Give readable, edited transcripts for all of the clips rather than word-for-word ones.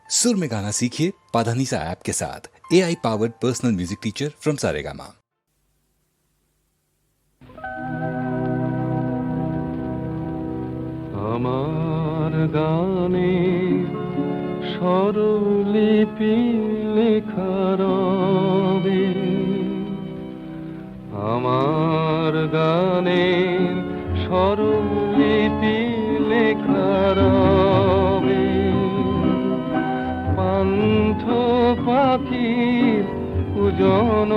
सुर में गाना सीखिए पाधानीसा ऐप के साथ। AI powered personal music teacher from Saregama. আমার গানে স্বরলিপি লেখা রবে, আমার গানে স্বরলিপি লেখা রবে। পান্থ পাখির কুজন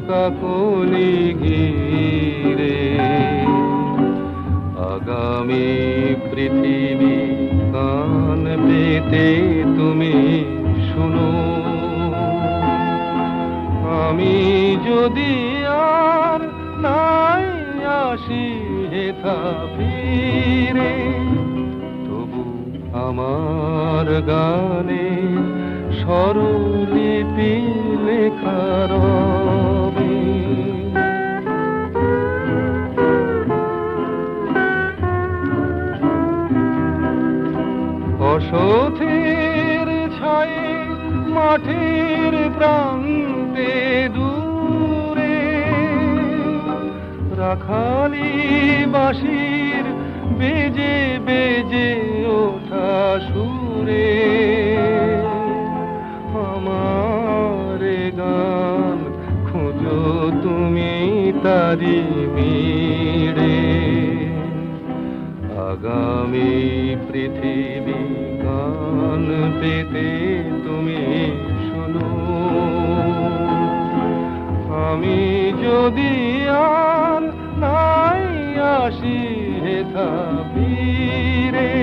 কাকলি ঘিরে, আগামী পৃথিবী কান পেতে তুমি শোনো। আমি যদি আর নাই আসি হেথা ফিরে, তবু আমার গানে স্বরলিপি লেখা রবে। অসথের ছায়ে মাঠের প্রান্তে দূরে, রাখালি বাঁশির বেজে বেজে ওঠা সুরে, আমার গান খুঁজো তুমি তারি মিড়ে। আগামী পৃথিবী গান পেতে তুমি শোনো। আমি যদি আর নাই আসি হেথা ফিরে,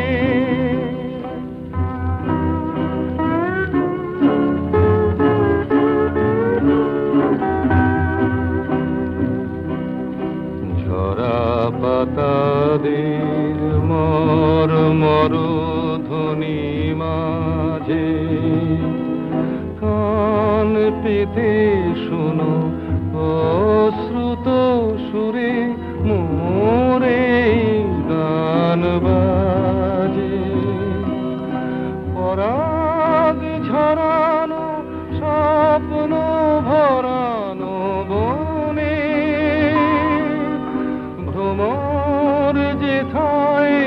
ঝরা পাতাদের মর মর ধ্বনি মাঝে কান পেতে শোনো। অশ্রুত সুরে মোরে গান বাজে, পরাগ ঝরানো স্বপ্ন ভরানো বনে, ভ্রমর যেথায়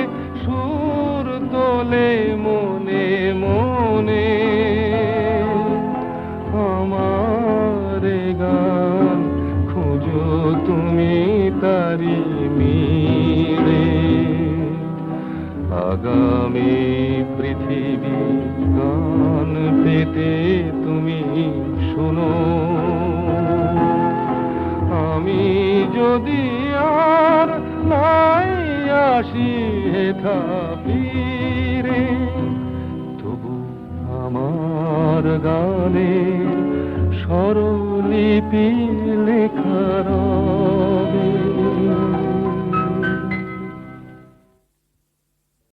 সুর তোলে মনে মনে, আমার গান খুঁজো তুমি তারি মিড়ে। আগামী পৃথিবী গান পেতে তুমি শোনো। আমি যদি আর নাই আসি হেথা ফিরে, তবু আমার গানে স্বরলিপি লেখা রবে।